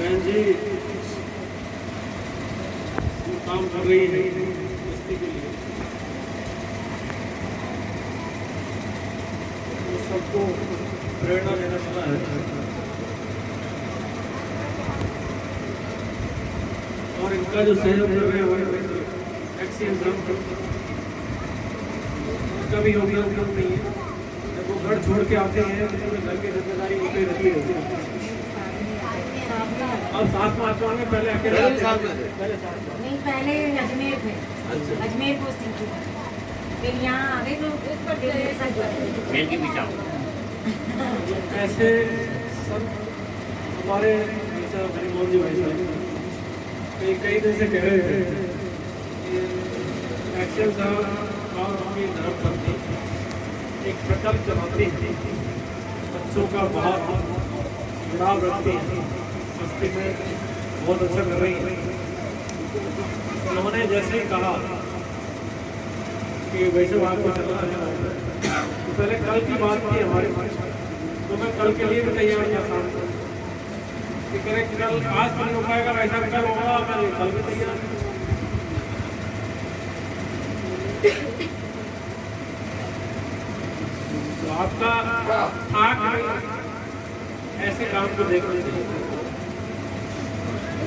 बहन जी जो काम कर रही है बस्ती के लिए, तो सबको प्रेरणा देना चाहता है। और इनका जो सहयोग कर रहे हैं हमारे एक्सीडेंट कभी होगी नहीं है। जब वो घर छोड़ के आते हैं तो घर की जिम्मेदारी वो पे रहती है। और साथ में आते होंगे, पहले अकेले नहीं, पहले अजमेर थे। अजमेर पोस्टिंग थी, फिर यहाँ आ गए तो की पीछा ऐसे सब हमारे मोहन जी भाई साहब कई दिन से कह रहे थे कि एक्शन साहब और अपनी धर्म पत्नी एक प्रकल्प चलाती थी, बच्चों का बहुत जुड़ाव रखती है, मस्ती में बहुत अच्छा कर रही है। उन्होंने जैसे ही कहा कि वैसे आपको चलना है, तो पहले कल की बात की हमारे पास, तो मैं कल के लिए भी तैयार था शाम को कि करें कल आज तो नहीं हो पाएगा, वैसा भी कल होगा, मैं कल भी तैयार। तो आपका आँख ऐसे काम को देख रहे थे।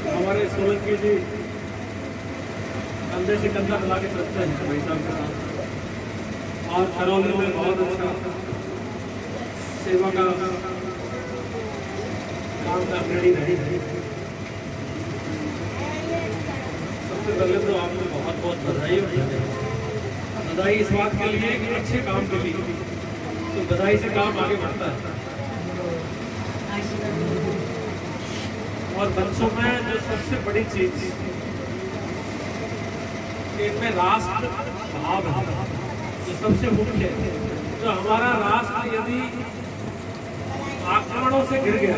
हमारे सोलंकी जी कंधे से कंधा मिला के चलते हैं भाई साहब के साथ, और करौली में बहुत अच्छा सेवा का काम रेडी रही। सबसे पहले तो आपको बहुत बहुत बधाई हो। बधाई इस बात के लिए कि अच्छे काम के लिए, तो बधाई से काम आगे बढ़ता है। और बच्चों में जो सबसे बड़ी चीज इनमें राष्ट्र भाव है, जो सबसे मुख्य है। तो हमारा राष्ट्र यदि आक्रमणों से गिर गया,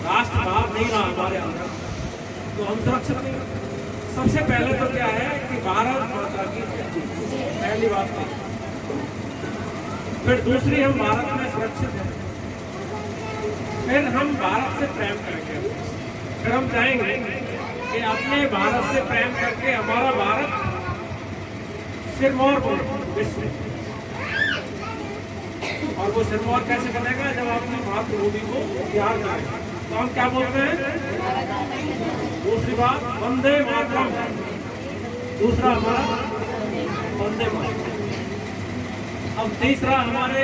राष्ट्र भाव नहीं रहा हमारे अंदर, तो हम सुरक्षित नहीं। सबसे पहले तो क्या है कि भारत माता की पहली बात है, फिर दूसरी हम भारत में सुरक्षित हैं, फिर हम भारत से प्रेम करेंगे, फिर हम चाहेंगे कि अपने भारत से प्रेम करके हमारा भारत सिरमौर को विश्व, और वो सिरमौर कैसे बनेगा जब अपनी मातृभूमि को प्यार करेंगे। तो हम क्या बोलते हैं? दूसरी बात वंदे मातरम, दूसरा हमारा वंदे मातरम। अब तीसरा हमारे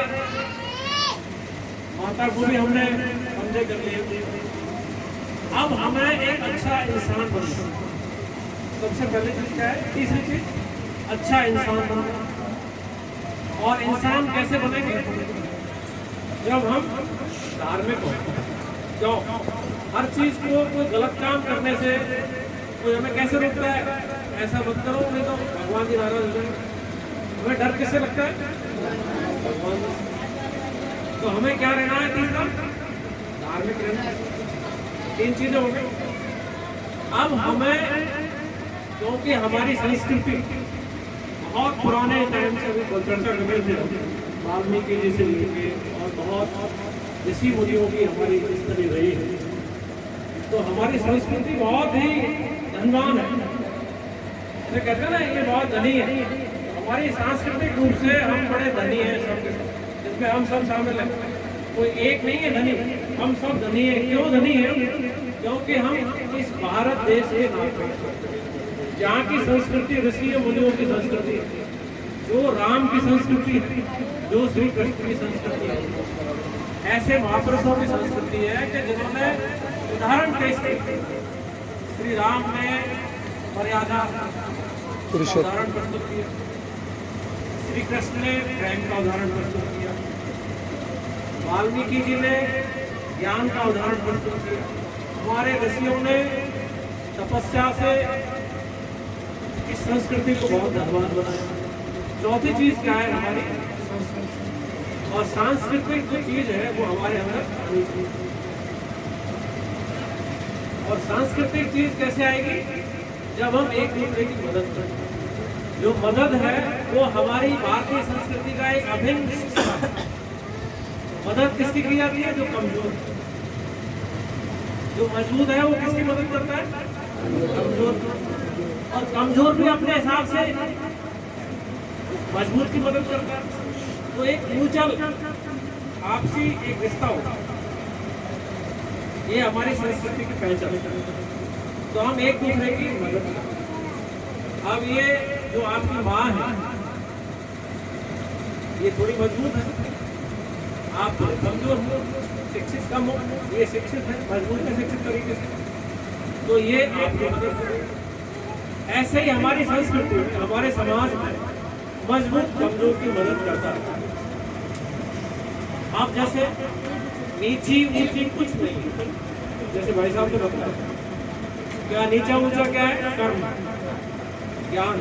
माता को भी हमने वंदे कर लिए। अब हमें एक अच्छा इंसान बनना, सबसे पहले चीज क्या है? तीसरी चीज अच्छा इंसान बनना। और इंसान कैसे बनेंगे? जब हम धार्मिक हों। क्यों? हर चीज को कोई गलत काम करने से कोई हमें कैसे रोकता है? ऐसा मत करो, नहीं तो भगवान जी नाराज हो जाएंगे। हमें डर किससे लगता है? भगवान। तो हमें क्या रहना है? तीसरा धार्मिक रहना है। तीन चीजें हो गई। अब हमें, क्योंकि हमारी संस्कृति बहुत पुराने टाइम से अभी चर्चा कर रहे थे, वाल्मीकि जी से लेके और बहुत ऋषि मुनियों की हमारी हिस्ट्री रही है, तो हमारी संस्कृति बहुत ही धनवान है। जैसे कहते हैं ना, ये बहुत धनी है। हमारी सांस्कृतिक रूप से हम बड़े धनी हैं, सब जिसमें हम सब शामिल हैं। कोई एक नहीं है धनी, हम सब धनी हैं। क्यों धनी है? क्योंकि हम इस भारत देश के नाम पर, जहाँ की संस्कृति ऋषि मुनियों की संस्कृति है, जो राम की संस्कृति है, जो श्री कृष्ण की संस्कृति है, ऐसे महापुरुषों की संस्कृति है कि जिन्होंने उदाहरण पेश किए। श्री राम ने मर्यादा उदाहरण प्रस्तुत किया, श्री कृष्ण ने प्रेम का उदाहरण प्रस्तुत किया, वाल्मीकि जी ने ज्ञान का उदाहरण प्रस्तुत किया, हमारे ऋषियों ने तपस्या से इस संस्कृति को बहुत धनवान बनाया। चौथी चीज क्या है? हमारी संस्कृति। और सांस्कृतिक जो चीज है वो हमारे अंदर आनी चाहिए। और सांस्कृतिक चीज कैसे आएगी? जब हम एक दूसरे की मदद करें। जो मदद है वो हमारी भारतीय संस्कृति का एक अभिन्न हिस्सा है। मदद किसकी की जाती है? जो कमजोर है। जो मजबूत है वो किसकी मदद करता है? कमजोर। और कमजोर भी अपने हिसाब से मजबूत की मदद करता है। तो एक म्यूचुअल आपसी एक रिश्ता होता है, ये हमारी संस्कृति की पहचान है। तो हम एक दूसरे की मदद करते हैं। अब ये जो आपकी माँ है ये थोड़ी मजबूत है, आप कमजोर हो, शिक्षित कम हो, ये शिक्षित है, मजबूत है शिक्षित तरीके से, तो ये आपकी मदद करेगा। ऐसे ही हमारी संस्कृति में, हमारे समाज में मजबूत कमजोर की मदद करता है। आप जैसे नीची ऊंची कुछ नहीं, जैसे भाई साहब ने बताया, क्या नीचा ऊंचा क्या है? कर्म, ज्ञान।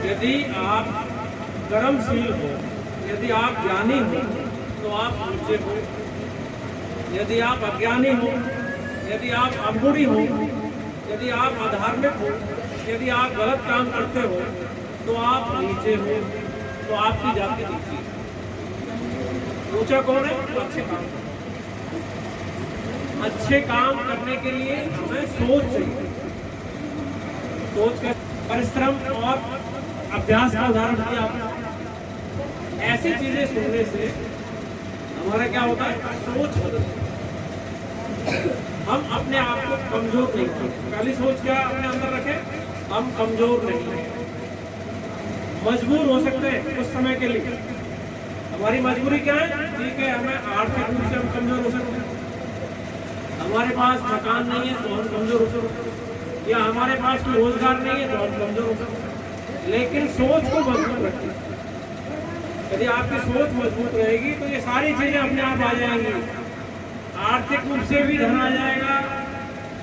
यदि आप कर्मशील हो, यदि आप ज्ञानी हो तो आप ऊंचे हो। यदि आप अज्ञानी हो, यदि आप अवगुणी हो, यदि आप अधार्मिक हो, यदि आप गलत काम करते हो तो आप नीचे हो, तो आपकी जाति नीची। ऊंचा कौन है? तो अच्छे काम। अच्छे काम करने के लिए हमें सोच चाहिए। सोच का परिश्रम और अभ्यास का उदाहरण दिया आपने। ऐसी चीजें सुनने से हमारा क्या होता है? सोच बदलती है। हम अपने आप को कमजोर नहीं करते। पहली सोच क्या अपने अंदर रखें? हम कमजोर नहीं हैं, मजबूर हो सकते हैं कुछ समय के लिए। हमारी मजबूरी क्या है? ठीक है, हमें आर्थिक रूप से हम कमजोर हो सकते हैं, हमारे पास मकान नहीं है तो हम कमजोर हो सकते हैं, या हमारे पास कोई रोजगार नहीं है तो हम कमजोर हो सकते हैं। लेकिन सोच को मजबूत रखिए। यदि आपकी सोच मजबूत रहेगी तो ये सारी चीजें अपने आप आ जाएंगी। आर्थिक रूप से भी धन आ जाएगा,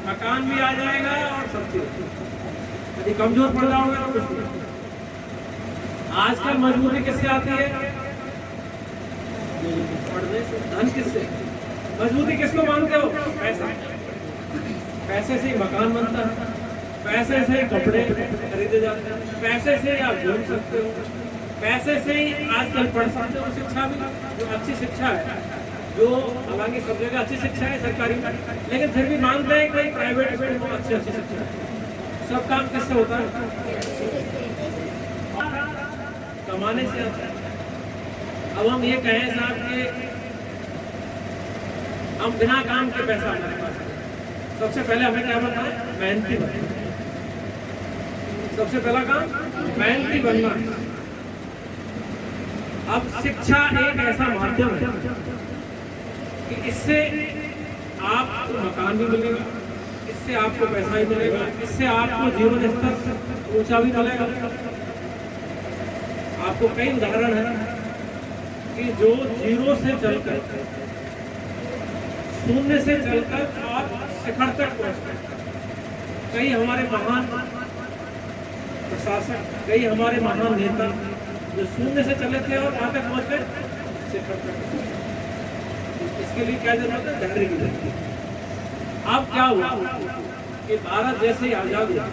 मकान भी आ जाएगा और सब चीज। यदि कमजोर पड़ जाओगे तो कुछ नहीं। आजकल मजबूरी किससे आती है? पढ़ने से। धन किससे? मजबूती किसको मानते हो? पैसा। पैसे से ही मकान बनता है, पैसे से ही कपड़े खरीदे जाते हैं, पैसे से ही आप घूम सकते हो, पैसे से ही आजकल पढ़ सकते हो। शिक्षा भी जो अच्छी शिक्षा है, जो हालांकि सब जगह अच्छी शिक्षा है सरकारी में, लेकिन फिर भी मानते हैं कि प्राइवेट में बहुत अच्छी शिक्षा है। सब काम किससे होता है? कमाने से आता है। अब हम ये कहें साहब कि हम बिना काम के पैसा हमारे पास है, सबसे पहले हमें क्या बनना है? मेहनती बनना। सबसे पहला काम मेहनती बनना। अब शिक्षा एक ऐसा माध्यम है कि इससे आपको मकान भी मिलेगा, इससे आपको पैसा भी मिलेगा, इससे आपको जीवन स्तर ऊंचा भी मिलेगा। आपको कई उदाहरण है कि जो जीरो से चलकर, शून्य से चलकर और शिखर तक पहुंचते। कई हमारे महान प्रशासक, कई हमारे महान नेता जो शून्य से चले थे और कहाँ तक पहुंचे? शिखर तक। इसके लिए क्या जरूरत है? धैर्य की जरूरत है। अब क्या हुआ कि भारत जैसे ही आजाद हुआ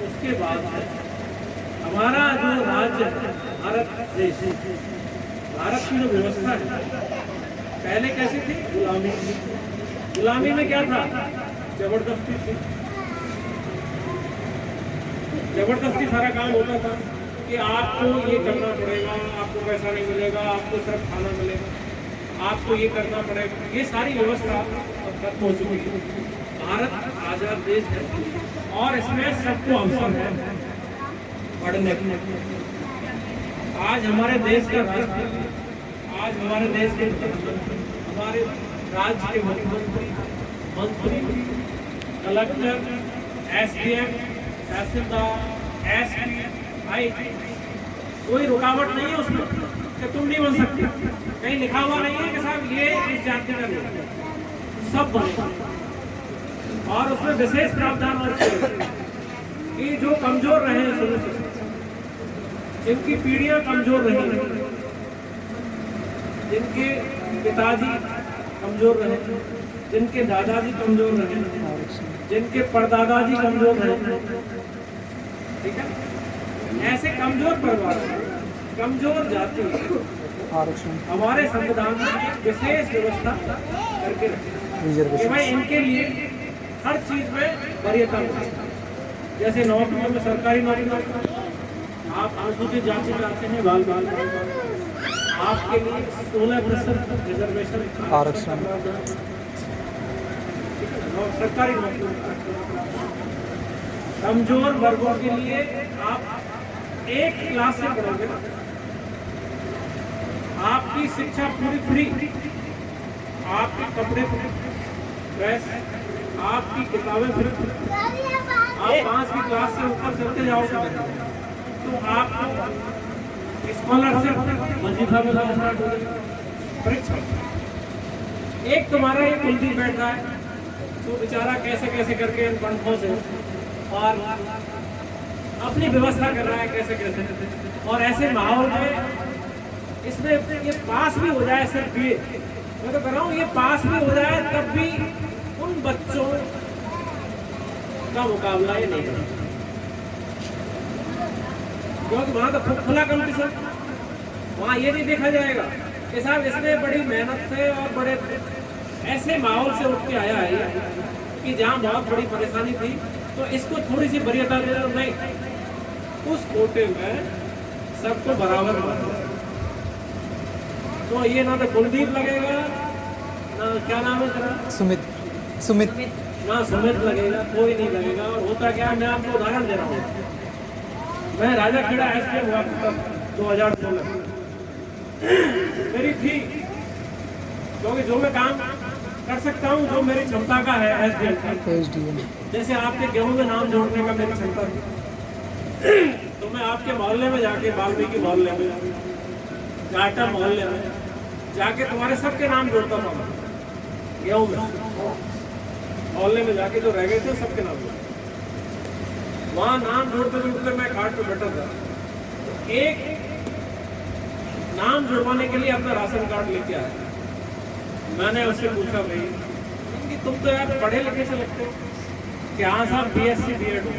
उसके बाद हमारा जो राज्य है, भारत देश, भारत की जो व्यवस्था है पहले कैसी थी? गुलामी। गुलामी में क्या था? जबरदस्ती थी। जबरदस्ती सारा काम होता था कि आपको ये करना पड़ेगा, आपको पैसा नहीं मिलेगा, आपको सिर्फ खाना मिलेगा, आपको ये करना पड़ेगा। ये सारी व्यवस्था अब खत्म हो चुकी है। भारत आजाद देश है और इसमें सबको अवसर है पढ़ने की। आज हमारे देश का राष्ट्रपति, आज हमारे देश के हमारे राज्य के मुख्यमंत्री, मंत्री, collector, SDM, tehsildar, SP, IT, कोई रुकावट नहीं है उसमें कि तुम नहीं बन सकते। कहीं लिखा हुआ नहीं है कि साहब ये इस जाति का लोग, सब बन। और उसमें विशेष प्रावधान और कि जो कमजोर रहे शुरू से, जिनकी पीढ़ियां कमजोर रही, जिनके पिताजी कमजोर रहे, जिनके दादाजी कमजोर रहे, जिनके परदादाजी कमजोर रहे, ठीक है, ऐसे कमजोर परिवार, कमजोर जाति हमारे संविधान में विशेष व्यवस्था करके रखी। कि भाई इनके लिए हर चीज में वरीयता मिले। जैसे नौकरियों में, सरकारी नौकरी में आप अनुसूचित जाति में आते हैं, बाल आपके लिए 16% रिजर्वेशन आरक्षण। सरकारी नौकरी। कमजोर वर्गों के लिए आप एक क्लास से पढ़ोगे ना, आपकी शिक्षा पूरी फ्री, आपके कपड़े फ्री, ड्रेस, आपकी किताबें फ्री। आप 5वीं क्लास से ऊपर चलते जाओगे तो आपको स्कॉलरशिप वजीफा में स्टार्ट हो जाएगा। परीक्षा एक तुम्हारा ये कुलदीप बैठ रहा है तो बेचारा कैसे कैसे करके इन पंथों से और अपनी व्यवस्था कर रहा है कैसे कैसे, और ऐसे माहौल में इसमें ये पास भी हो जाए सिर्फ ये, मैं तो कह रहा हूँ ये पास भी हो जाए तब भी उन बच्चों का मुकाबला ये नहीं करेगा, क्योंकि वहाँ तो खुला कंपटीशन। वहाँ ये नहीं देखा जाएगा कि साहब इसने बड़ी मेहनत से और बड़े ऐसे माहौल से उठ के आया है कि जहाँ बहुत बड़ी परेशानी थी तो इसको थोड़ी सी वरीयता दे दो। नहीं, उस कोटे में सबको बराबर मानो। तो ये ना तो कुलदीप लगेगा, ना क्या नाम है तेरा, सुमित ना सुमित लगेगा, कोई नहीं लगेगा। और होता क्या है, मैं आपको उदाहरण दे रहा हूँ। मैं राजा खेड़ा एसडीएम हुआ 2016 मेरी थी, क्योंकि जो मैं काम कर सकता हूँ, जो मेरी क्षमता का है एसडीएम, जैसे आपके गेहूं में नाम जोड़ने का मेरी क्षमता थी, तो मैं आपके मोहल्ले में जाके, वाल्मीकि मोहल्ले में, टाटा मोहल्ले में जाके तुम्हारे सबके नाम जोड़ता था। गेहूं में मोहल्ले में जाके जो रह गए थे सबके नाम जोड़ता, वहाँ नाम जोड़ते जोड़ते मैं कार्ड पे बैठा था। एक नाम जुड़वाने के लिए अपना राशन कार्ड लेके आया। मैंने उससे पूछा, भाई कि तुम तो यार पढ़े लिखे से लगते हो कि हाँ साहब BSc B.Ed हो,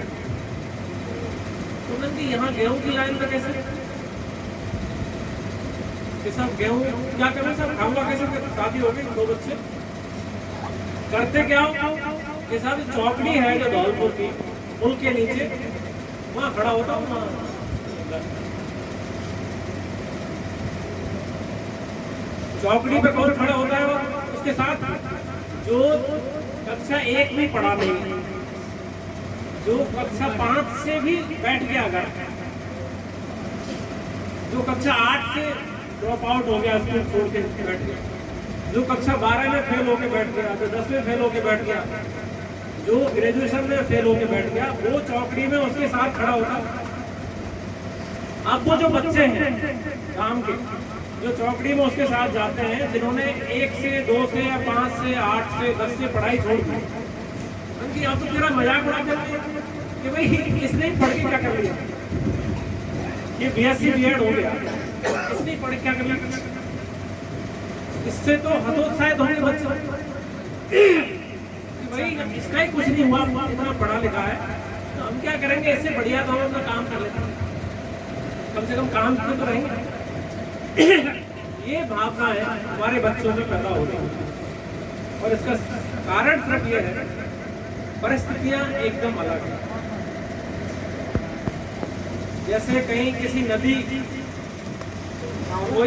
तो मैंने यहाँ गेहूं की लाइन में कैसे कि सब गेहूं क्या करें, सब खाऊंगा कैसे, शादी हो गई 2 बच्चे, करते क्या हो कि साहब चौकड़ी है जो धौलपुर की पुल के नीचे, वहाँ खड़ा होता हूँ। वहाँ चौकड़ी पे कौन खड़ा होता है, उसके साथ जो कक्षा 1 में पढ़ा नहीं, जो कक्षा 5 से भी बैठ गया, अगर जो कक्षा 8 से ड्रॉप आउट हो गया, स्कूल छोड़ के बैठ गया, जो कक्षा 12 में फेल होके बैठ गया, जो 10 में फेल होके बैठ गया, जो ग्रेजुएशन में फेल होके बैठ गया, वो चौकड़ी में उसके साथ खड़ा होता। अब वो जो बच्चे हैं काम के, जो चौकड़ी में उसके साथ जाते हैं, जिन्होंने 1 से 2 से या 5 से 8 से 10 से पढ़ाई छोड़ दी, उनकी अब तो तेरा मजाक उड़ाते हैं कि भाई इसने पढ़ के क्या कर लिया, ये BSc B.Ed हो गया, इसने पढ़ के क्या कर लिया। इससे तो हतोत्साहित होंगे बच्चे कि भाई इसका ही कुछ नहीं हुआ, इतना पढ़ा लिखा है, तो हम क्या करेंगे, इससे बढ़िया तो हम अपना काम कर लेते हैं, कम से कम काम में तो रहेंगे। ये भावना है हमारे बच्चों में पैदा हो रही है, और इसका कारण सिर्फ ये है, परिस्थितियां एकदम अलग है। जैसे कहीं किसी नदी, कोई